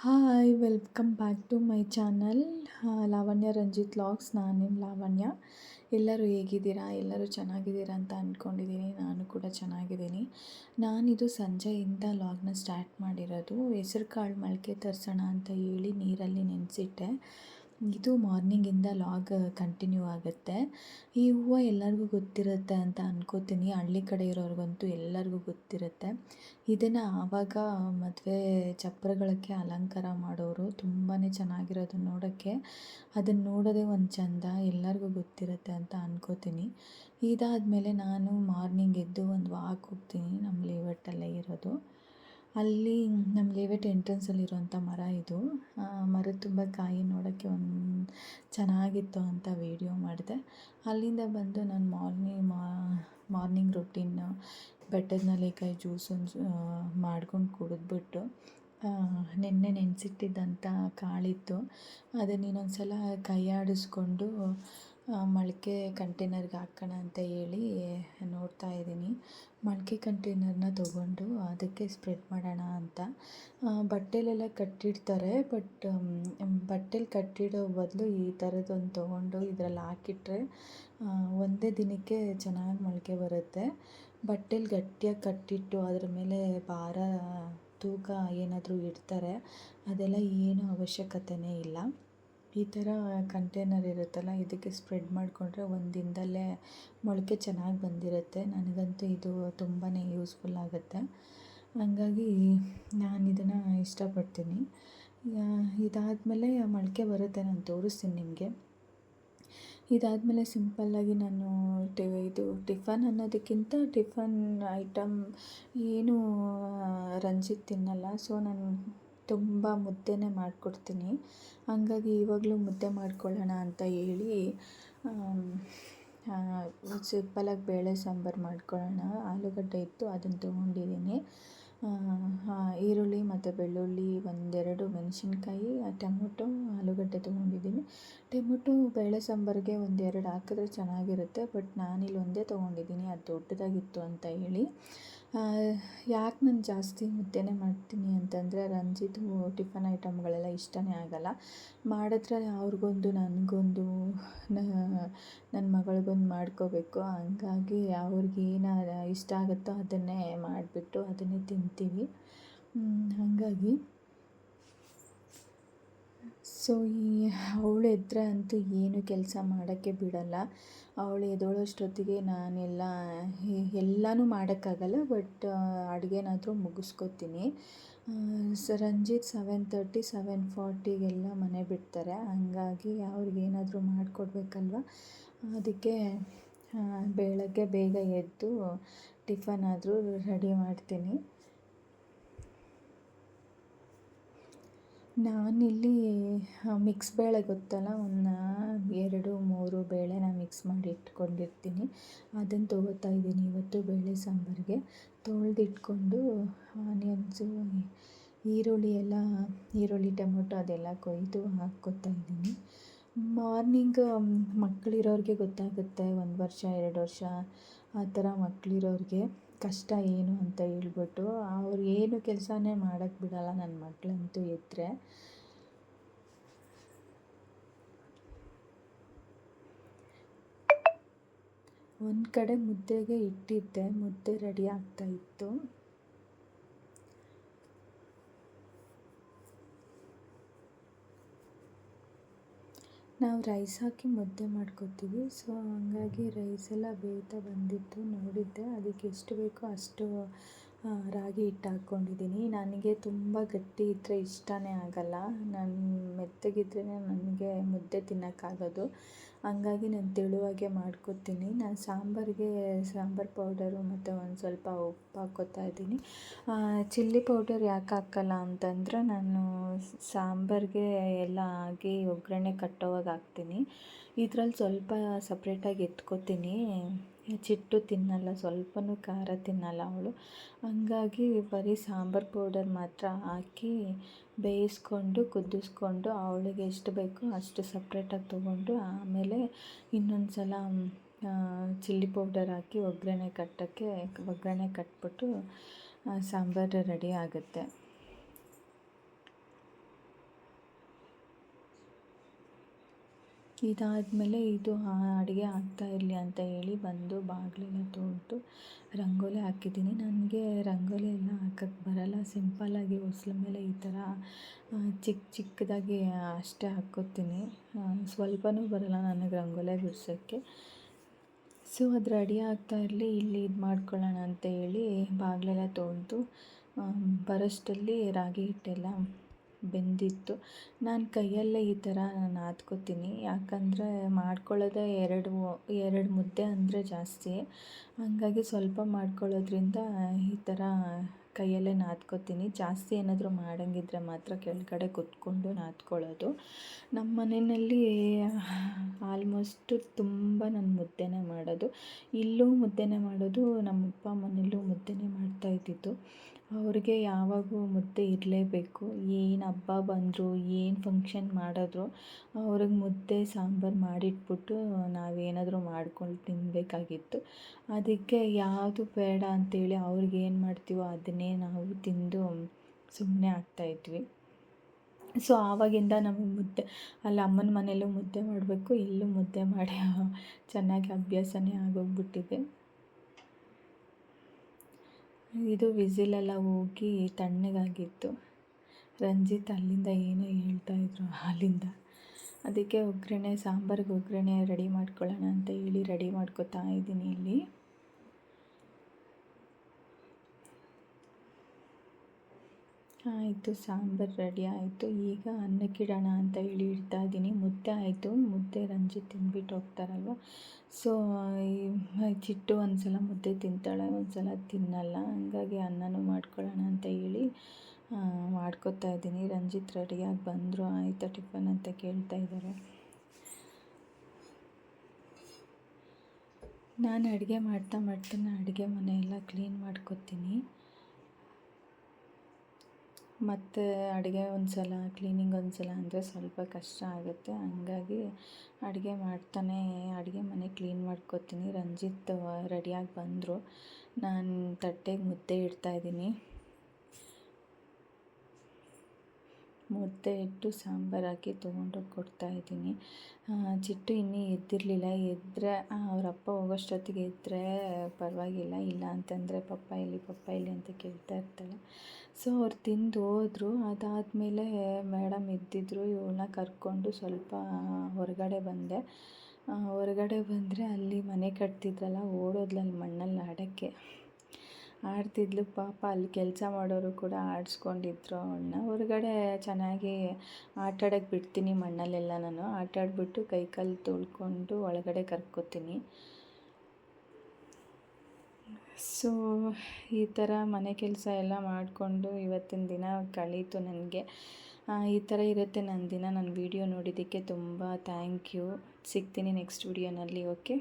Hi welcome back to my channel Lavanya Ranjith logs. ನಾನು ನಿಮ್ಮ ಲಾವಣ್ಯ. ಎಲ್ಲರೂ ಹೇಗಿದ್ದೀರಾ? ಎಲ್ಲರೂ ಚೆನ್ನಾಗಿದ್ದೀರಾ ಅಂತ ಅಂದ್ಕೊಂಡಿದ್ದೀನಿ. ನಾನು ಕೂಡ ಚೆನ್ನಾಗಿದ್ದೀನಿ. ನಾನಿದು ಸಂಜೆಯಿಂದ ಲಾಗ್ನ ಸ್ಟಾರ್ಟ್ ಮಾಡಿರೋದು. ಹೆಸರು ಕಾಳು ಮೊಳಕೆ ತರಿಸೋಣ ಅಂತ ಹೇಳಿ ನೀರಲ್ಲಿ ನೆನೆಸಿಟ್ಟೆ. ಇದು ಮಾರ್ನಿಂಗಿಂದ ಲಾಗ್ ಕಂಟಿನ್ಯೂ ಆಗುತ್ತೆ. ಈ ಹೂವು ಎಲ್ಲರಿಗೂ ಗೊತ್ತಿರುತ್ತೆ ಅಂತ ಅನ್ಕೋತೀನಿ. ಹಳ್ಳಿ ಕಡೆ ಇರೋರಿಗಂತೂ ಎಲ್ಲರಿಗೂ ಗೊತ್ತಿರುತ್ತೆ. ಇದನ್ನು ಆವಾಗ ಮದುವೆ ಚಪ್ಪರಗಳಿಗೆ ಅಲಂಕಾರ ಮಾಡೋರು. ತುಂಬಾ ಚೆನ್ನಾಗಿರೋದು ನೋಡೋಕ್ಕೆ. ಅದನ್ನು ನೋಡೋದೇ ಒಂದು ಚಂದ. ಎಲ್ಲರಿಗೂ ಗೊತ್ತಿರುತ್ತೆ ಅಂತ ಅನ್ಕೋತೀನಿ. ಇದಾದಮೇಲೆ ನಾನು ಮಾರ್ನಿಂಗ್ ಎದ್ದು ಒಂದು ವಾಕ್ ಹೋಗ್ತೀನಿ. ನಮ್ಮ ಲೇಔಟಲ್ಲೇ ಇರೋದು. ಅಲ್ಲಿ ನಮ್ಮ ಲೇಔಟ್ ಎಂಟ್ರೆನ್ಸಲ್ಲಿರುವಂಥ ಮರ ಇದು. ಮರದ ತುಂಬ ಕಾಯಿ ನೋಡೋಕ್ಕೆ ಚೆನ್ನಾಗಿತ್ತು ಅಂತ ವೀಡಿಯೋ ಮಾಡಿದೆ. ಅಲ್ಲಿಂದ ಬಂದು ನಾನು ಮಾರ್ನಿಂಗ್ ರೊಟೀನ್ ಬೆಟ್ಟದ ನೆಲ್ಲಿಕಾಯಿ ಜ್ಯೂಸ್ ಮಾಡ್ಕೊಂಡು ಕುಡಿದ್ಬಿಟ್ಟು ನೆನ್ನೆ ನೆನೆಸಿಟ್ಟಿದ್ದಂಥ ಕಾಳಿತ್ತು. ಅದನ್ನು ಇನ್ನೊಂದು ಸಲ ಕೈ ಆಡಿಸ್ಕೊಂಡು ಮೊಳಕೆ ಕಂಟೈನರ್ಗೆ ಹಾಕೋಣ ಅಂತ ಹೇಳಿ ನೋಡ್ತಾ ಇದ್ದೀನಿ. ಮೊಳಕೆ ಕಂಟೈನರ್ನ ತೊಗೊಂಡು ಅದಕ್ಕೆ ಸ್ಪ್ರೆಡ್ ಮಾಡೋಣ ಅಂತ. ಬಟ್ಟೆಲೆಲ್ಲ ಕಟ್ಟಿಡ್ತಾರೆ, ಬಟ್ ಬಟ್ಟೆಲಿ ಕಟ್ಟಿಡೋ ಬದಲು ಈ ಥರದ್ದೊಂದು ತೊಗೊಂಡು ಇದರಲ್ಲಿ ಹಾಕಿಟ್ರೆ ಒಂದೇ ದಿನಕ್ಕೆ ಚೆನ್ನಾಗಿ ಮೊಳಕೆ ಬರುತ್ತೆ. ಬಟ್ಟೆಲಿ ಗಟ್ಟಿಯಾಗಿ ಕಟ್ಟಿಟ್ಟು ಅದ್ರ ಮೇಲೆ ಭಾರ ತೂಕ ಏನಾದರೂ ಇಡ್ತಾರೆ, ಅದೆಲ್ಲ ಏನೂ ಅವಶ್ಯಕತೆಯೇ ಇಲ್ಲ. ಈ ಥರ ಕಂಟೈನರ್ ಇರುತ್ತಲ್ಲ, ಇದಕ್ಕೆ ಸ್ಪ್ರೆಡ್ ಮಾಡಿಕೊಂಡ್ರೆ ಒಂದು ದಿನದಲ್ಲೇ ಮೊಳಕೆ ಚೆನ್ನಾಗಿ ಬಂದಿರುತ್ತೆ. ನನಗಂತೂ ಇದು ತುಂಬಾ ಯೂಸ್ಫುಲ್ ಆಗುತ್ತೆ. ಹಂಗಾಗಿ ನಾನು ಇದನ್ನು ಇಷ್ಟಪಡ್ತೀನಿ. ಇದಾದಮೇಲೆ ಮೊಳಕೆ ಬರುತ್ತೆ, ನಾನು ತೋರಿಸ್ತೀನಿ ನಿಮಗೆ. ಇದಾದಮೇಲೆ ಸಿಂಪಲ್ಲಾಗಿ ನಾನು ಇದು ಟಿಫನ್ ಅನ್ನೋದಕ್ಕಿಂತ ಟಿಫನ್ ಐಟಮ್ ಏನು ರಂಜಿತ್ ತಿನ್ನಲ್ಲ. ಸೊ ನಾನು ತುಂಬ ಮುದ್ದೆನೇ ಮಾಡಿಕೊಡ್ತೀನಿ. ಹಂಗಾಗಿ ಇವಾಗಲೂ ಮುದ್ದೆ ಮಾಡ್ಕೊಳ್ಳೋಣ ಅಂತ ಹೇಳಿ ಸಿಂಪಲಾಗಿ ಬೇಳೆ ಸಾಂಬಾರು ಮಾಡ್ಕೊಳ್ಳೋಣ. ಆಲೂಗಡ್ಡೆ ಇತ್ತು, ಅದನ್ನು ತೊಗೊಂಡಿದ್ದೀನಿ. ಈರುಳ್ಳಿ ಮತ್ತು ಬೆಳ್ಳುಳ್ಳಿ, ಒಂದೆರಡು ಮೆಣಸಿನ್ಕಾಯಿ, ಟೊಮೊಟೊ, ಆಲೂಗಡ್ಡೆ ತೊಗೊಂಡಿದ್ದೀನಿ. ಟೊಮೊಟೊ ಬೇಳೆ ಸಾಂಬಾರಿಗೆ ಒಂದೆರಡು ಹಾಕಿದ್ರೆ ಚೆನ್ನಾಗಿರುತ್ತೆ, ಬಟ್ ನಾನಿಲ್ಲಿ ಒಂದೇ ತೊಗೊಂಡಿದ್ದೀನಿ, ಅದು ದೊಡ್ಡದಾಗಿತ್ತು ಅಂತ ಹೇಳಿ. ಯಾಕೆ ನಾನು ಜಾಸ್ತಿ ಮುದ್ದೆನೇ ಮಾಡ್ತೀನಿ ಅಂತಂದರೆ, ರಂಜಿತ್ ಟಿಫನ್ ಐಟಮ್ಗಳೆಲ್ಲ ಇಷ್ಟನೇ ಆಗೋಲ್ಲ. ಮಾಡಿದ್ರೆ ಅವ್ರಿಗೊಂದು, ನನಗೊಂದು, ನನ್ನ ಮಗಳಿಗೊಂದು ಮಾಡ್ಕೋಬೇಕು. ಹಂಗಾಗಿ ಅವ್ರಿಗೇನು ಇಷ್ಟ ಆಗುತ್ತೋ ಅದನ್ನೇ ಮಾಡಿಬಿಟ್ಟು ಅದನ್ನೇ ತಿಂತೀವಿ. ಹಾಗಾಗಿ ಸೊ ಅವಳು ಎದ್ದರೆ ಅಂತೂ ಏನು ಕೆಲಸ ಮಾಡೋಕ್ಕೆ ಬಿಡೋಲ್ಲ. ಅವಳು ಎದ್ದೇಳೋಷ್ಟೊತ್ತಿಗೆ ಎಲ್ಲನೂ ಮಾಡೋಕ್ಕಾಗಲ್ಲ, ಬಟ್ ಅಡುಗೆನಾದರೂ ಮುಗಿಸ್ಕೊತೀನಿ. ರಂಜಿತ್ 7:30, 7:40ಗೆಲ್ಲ ಮನೆ ಬಿಡ್ತಾರೆ. ಹಂಗಾಗಿ ಅವ್ರಿಗೇನಾದರೂ ಮಾಡಿಕೊಡ್ಬೇಕಲ್ವ, ಅದಕ್ಕೆ ಬೆಳಗ್ಗೆ ಬೇಗ ಎದ್ದು ಟಿಫನ್ ಆದರೂ ರೆಡಿ ಮಾಡ್ತೀನಿ. ನಾನಿಲ್ಲಿ ಮಿಕ್ಸ್ ಬೇಳೆ ಗೊತ್ತಲ್ಲ, ಒಂದು 2-3 ಬೇಳೆನ ಮಿಕ್ಸ್ ಮಾಡಿ ಇಟ್ಕೊಂಡಿರ್ತೀನಿ. ಅದನ್ನು ತೊಗೋತಾ ಇದ್ದೀನಿ ಇವತ್ತು ಬೇಳೆ ಸಾಂಬಾರಿಗೆ. ತೊಳೆದಿಟ್ಕೊಂಡು ಆನಿಯನ್ಸು, ಈರುಳ್ಳಿ ಟೊಮೊಟೊ ಅದೆಲ್ಲ ಕೊಯ್ದು ಹಾಕ್ಕೊತಾ ಇದ್ದೀನಿ. ಮಾರ್ನಿಂಗ್ ಮಕ್ಕಳಿರೋರಿಗೆ ಗೊತ್ತಾಗುತ್ತೆ, 1 ವರ್ಷ 2 ವರ್ಷ ಆ ಥರ ಮಕ್ಕಳಿರೋರಿಗೆ ಕಷ್ಟ ಏನು ಅಂತ ಹೇಳ್ಬಿಟ್ಟು. ಅವ್ರು ಏನು ಕೆಲಸನೇ ಮಾಡೋಕ್ಕೆ ಬಿಡೋಲ್ಲ ನನ್ನ ಮಕ್ಕಳಂತೂ ಎದ್ದರೆ. ಒಂದು ಕಡೆ ಮುದ್ದೆಗೆ ಇಟ್ಟಿದ್ದೆ, ಮುದ್ದೆ ರೆಡಿ ಆಗ್ತಾಯಿತ್ತು. ನಾವು ರೈಸ್ ಹಾಕಿ ಮುದ್ದೆ ಮಾಡ್ಕೊತೀವಿ. ಸೊ ಹಂಗಾಗಿ ರೈಸೆಲ್ಲ ಬೇಯ್ತಾ ಬಂದಿತ್ತು, ನೋಡಿದ್ದೆ. ಅದಕ್ಕೆ ಎಷ್ಟು ಬೇಕೋ ಅಷ್ಟು ರಾಗಿ ಹಿಟ್ಟು ಹಾಕ್ಕೊಂಡಿದ್ದೀನಿ. ನನಗೆ ತುಂಬ ಗಟ್ಟಿ ಇದ್ದರೆ ಇಷ್ಟನೇ ಆಗೋಲ್ಲ. ನಾನು ಮೆತ್ತಗಿದ್ರೇ ನನಗೆ ಮುದ್ದೆ ತಿನ್ನೋಕ್ಕಾಗೋದು. ಹಂಗಾಗಿ ನಾನು ತೆಳುವಾಗೆ ಮಾಡ್ಕೊತೀನಿ. ನಾನು ಸಾಂಬಾರು ಪೌಡರು ಮತ್ತು ಒಂದು ಸ್ವಲ್ಪ ಉಪ್ಪು ಹಾಕ್ಕೊತಾ ಇದ್ದೀನಿ. ಚಿಲ್ಲಿ ಪೌಡರ್ ಯಾಕೆ ಹಾಕಲ್ಲ ಅಂತಂದರೆ, ನಾನು ಸಾಂಬಾರಿಗೆ ಎಲ್ಲ ಆಗಿ ಒಗ್ಗರಣೆ ಕಟ್ಟೋವಾಗ ಹಾಕ್ತೀನಿ. ಇದ್ರಲ್ಲಿ ಸ್ವಲ್ಪ ಸಪ್ರೇಟಾಗಿ ಎತ್ಕೊತೀನಿ. ಚಿಟ್ಟು ತಿನ್ನಲ್ಲ, ಸ್ವಲ್ಪನೂ ಖಾರ ತಿನ್ನಲ್ಲ ಅವಳು. ಹಂಗಾಗಿ ಬರೀ ಸಾಂಬಾರು ಪೌಡರ್ ಮಾತ್ರ ಹಾಕಿ ಬೇಯಿಸ್ಕೊಂಡು ಕುದಿಸ್ಕೊಂಡು ಅವಳಿಗೆ ಎಷ್ಟು ಬೇಕೋ ಅಷ್ಟು ಸಪ್ರೇಟಾಗಿ ತೊಗೊಂಡು, ಆಮೇಲೆ ಇನ್ನೊಂದು ಸಲ ಚಿಲ್ಲಿ ಪೌಡರ್ ಹಾಕಿ ಒಗ್ಗರಣೆ ಕಟ್ಬಿಟ್ಟು ಸಾಂಬಾರು ರೆಡಿ ಆಗುತ್ತೆ. ಇದಾದಮೇಲೆ ಇದು ಅಡುಗೆ ಆಗ್ತಾ ಇರಲಿ ಅಂತ ಹೇಳಿ ಬಂದು ಬಾಗಿಲೆಲ್ಲ ತೊಳೆದು ರಂಗೋಲಿ ಹಾಕಿದ್ದೀನಿ. ನನಗೆ ರಂಗೋಲಿ ಎಲ್ಲ ಹಾಕಕ್ಕೆ ಬರಲ್ಲ. ಸಿಂಪಲ್ಲಾಗಿ ಹೊಸ್ಲ ಮೇಲೆ ಈ ಥರ ಚಿಕ್ಕದಾಗಿ ಅಷ್ಟೇ ಹಾಕ್ಕೋತೀನಿ. ಸ್ವಲ್ಪನೂ ಬರಲ್ಲ ನನಗೆ ರಂಗೋಲಿ ಬಿಡ್ಸೋಕ್ಕೆ. ಸೊ ಅದು ರೆಡಿ ಆಗ್ತಾ ಇರಲಿ, ಇಲ್ಲಿ ಇದು ಮಾಡ್ಕೊಳ್ಳೋಣ ಅಂತ ಹೇಳಿ ಬಾಗಿಲೆಲ್ಲ ತೊಳೆದು ಬರೋಷ್ಟರಲ್ಲಿ ರಾಗಿ ಹಿಟ್ಟೆಲ್ಲ ಬೆಂದಿತ್ತು. ನಾನು ಕೈಯಲ್ಲೇ ಈ ಥರ ನಾದ್ಕೋತೀನಿ, ಯಾಕಂದರೆ ಮಾಡ್ಕೊಳ್ಳೋದೇ ಎರಡು ಮುದ್ದೆ ಅಂದರೆ ಜಾಸ್ತಿ. ಹಾಗಾಗಿ ಸ್ವಲ್ಪ ಮಾಡ್ಕೊಳ್ಳೋದ್ರಿಂದ ಈ ಥರ ಕೈಯಲ್ಲೇ ನಾದ್ಕೋತೀನಿ. ಜಾಸ್ತಿ ಏನಾದರೂ ಮಾಡೋಂಗಿದ್ರೆ ಮಾತ್ರ ಕೆಳಗಡೆ ಕೂತ್ಕೊಂಡು ನಾದ್ಕೊಳ್ಳೋದು. ನಮ್ಮ ಮನೆಯಲ್ಲಿ ಆಲ್ಮೋಸ್ಟು ತುಂಬ ನಾನು ಮುದ್ದೆನೇ ಮಾಡೋದು. ಇಲ್ಲೂ ಮುದ್ದೆನೇ ಮಾಡೋದು, ನಮ್ಮಪ್ಪ ಮನೆಯಲ್ಲೂ ಮುದ್ದೆನೇ ಮಾಡ್ತಾಯಿದ್ದಿದ್ದು. ಅವ್ರಿಗೆ ಯಾವಾಗೂ ಮುದ್ದೆ ಇರಲೇಬೇಕು. ಏನು ಹಬ್ಬ ಬಂದರೂ ಏನು ಫಂಕ್ಷನ್ ಮಾಡಿದ್ರು ಅವ್ರಿಗೆ ಮುದ್ದೆ ಸಾಂಬಾರು ಮಾಡಿಟ್ಬಿಟ್ಟು ನಾವೇನಾದರೂ ಮಾಡ್ಕೊಂಡು ತಿನ್ನಬೇಕಾಗಿತ್ತು. ಅದಕ್ಕೆ ಯಾವುದು ಬೇಡ ಅಂತೇಳಿ ಅವ್ರಿಗೆ ಏನು ಮಾಡ್ತೀವೋ ಅದನ್ನೇ ನಾವು ತಿಂದು ಸುಮ್ಮನೆ ಆಗ್ತಾಯಿದ್ವಿ. ಸೊ ಆವಾಗಿಂದ ನಮಗೆ ಮುದ್ದೆ ಅಲ್ಲಿ ಅಮ್ಮನ ಮನೆಯಲ್ಲೂ ಮುದ್ದೆ ಮಾಡಬೇಕು, ಇಲ್ಲೂ ಮುದ್ದೆ ಮಾಡಿ ಚೆನ್ನಾಗಿ ಅಭ್ಯಾಸನೇ ಆಗೋಗ್ಬಿಟ್ಟಿದೆ. ಇದು ವಿಸಿಲೆಲ್ಲ ಹೋಗಿ ತಣ್ಣಗಾಗಿತ್ತು. ರಂಜಿತ್ ಅಲ್ಲಿಂದ ಏನೋ ಹೇಳ್ತಾಯಿದ್ರು ಅಲ್ಲಿಂದ. ಅದಕ್ಕೆ ಸಾಂಬಾರಿಗೆ ಒಗ್ಗರಣೆ ರೆಡಿ ಮಾಡ್ಕೊಳ್ಳೋಣ ಅಂತ ಹೇಳಿ ರೆಡಿ ಮಾಡ್ಕೊತಾ ಇದ್ದೀನಿ ಇಲ್ಲಿ. ಆಯಿತು, ಸಾಂಬಾರು ರೆಡಿ ಆಯಿತು. ಈಗ ಅನ್ನಕ್ಕಿಡೋಣ ಅಂತ ಹೇಳಿ ಇಡ್ತಾ ಇದ್ದೀನಿ. ಮುದ್ದೆ ಆಯಿತು. ಮುದ್ದೆ ರಂಜಿತ್ ತಿಂದ್ಬಿಟ್ಟು ಹೋಗ್ತಾರಲ್ವ. ಸೊ ಚಿಟ್ಟು ಒಂದು ಸಲ ಮುದ್ದೆ ತಿಂತಾಳೆ, ಒಂದು ಸಲ ತಿನ್ನಲ್ಲ. ಹಂಗಾಗಿ ಅನ್ನನೂ ಮಾಡ್ಕೊಳ್ಳೋಣ ಅಂತ ಹೇಳಿ ಮಾಡ್ಕೊತಾ ಇದ್ದೀನಿ. ರಂಜಿತ್ ರೆಡಿಯಾಗಿ ಬಂದರು. ಆಯಿತಾ ಟಿಫನ್ ಅಂತ ಕೇಳ್ತಾ ಇದ್ದಾರೆ. ನಾನು ಅಡುಗೆ ಮಾಡ್ತಾ ಅಡುಗೆ ಮನೆಯೆಲ್ಲ ಕ್ಲೀನ್ ಮಾಡ್ಕೊತೀನಿ. ಮತ್ತು ಅಡುಗೆ ಒಂದು ಸಲ ಕ್ಲೀನಿಂಗ್ ಒಂದು ಸಲ ಅಂದರೆ ಸ್ವಲ್ಪ ಕಷ್ಟ ಆಗುತ್ತೆ. ಹಂಗಾಗಿ ಅಡುಗೆ ಮಾಡ್ತಾನೆ ಅಡುಗೆ ಮನೆ ಕ್ಲೀನ್ ಮಾಡ್ಕೊತೀನಿ. ರಂಜಿತ್ ರೆಡಿಯಾಗಿ ಬಂದರು. ನಾನು ತಟ್ಟೆಗೆ ಮುದ್ದೆ ಇಡ್ತಾಯಿದ್ದೀನಿ. ಮುದ್ದೆ ಇಟ್ಟು ಸಾಂಬಾರು ಹಾಕಿ ತೊಗೊಂಡೋಗಿ ಕೊಡ್ತಾಯಿದ್ದೀನಿ. ಚಿಟ್ಟು ಇನ್ನೂ ಎದ್ದಿರಲಿಲ್ಲ. ಎದ್ದರೆ ಅವರಪ್ಪ ಹೋಗೋಷ್ಟೊತ್ತಿಗೆ ಎದ್ದರೆ ಪರವಾಗಿಲ್ಲ, ಇಲ್ಲ ಅಂತಂದರೆ ಪಪ್ಪ ಇಲ್ಲಿ ಅಂತ ಕೇಳ್ತಾ ಇರ್ತಾಳೆ. ಸೊ ಅವ್ರು ತಿಂದು ಹೋದರು. ಅದಾದಮೇಲೆ ಮೇಡಮ್ ಎದ್ದಿದ್ರು. ಇವಳನ್ನ ಕರ್ಕೊಂಡು ಸ್ವಲ್ಪ ಹೊರಗಡೆ ಬಂದೆ. ಹೊರಗಡೆ ಬಂದರೆ ಅಲ್ಲಿ ಮನೆ ಕಟ್ತಿದ್ರಲ್ಲ, ಓಡೋದ್ಲು ಅಲ್ಲಿ ಮಣ್ಣಲ್ಲಿ ಆಡ್ತಿದ್ಲು ಪಾಪ. ಅಲ್ಲಿ ಕೆಲಸ ಮಾಡೋರು ಕೂಡ ಆಡಿಸ್ಕೊಂಡಿದ್ರು ಅವಳನ್ನ. ಹೊರಗಡೆ ಚೆನ್ನಾಗಿ ಆಟಾಡೋಕ್ಕೆ ಬಿಡ್ತೀನಿ ಮಣ್ಣಲ್ಲೆಲ್ಲ. ನಾನು ಆಟಾಡಿಬಿಟ್ಟು ಕೈಕಾಲು ತೊಳ್ಕೊಂಡು ಒಳಗಡೆ ಕರ್ಕೋತೀನಿ. ಸೊ ಈ ಥರ ಮನೆ ಕೆಲಸ ಎಲ್ಲ ಮಾಡಿಕೊಂಡು ಇವತ್ತಿನ ದಿನ ಕಳೀತು ನನಗೆ. ಈ ಥರ ಇರುತ್ತೆ ನನ್ನ ದಿನ. ನನ್ನ ವೀಡಿಯೋ ನೋಡಿದ್ದಕ್ಕೆ ತುಂಬ ಥ್ಯಾಂಕ್ ಯು. ಸಿಗ್ತೀನಿ ನೆಕ್ಸ್ಟ್ ವೀಡಿಯೋನಲ್ಲಿ. ಓಕೆ.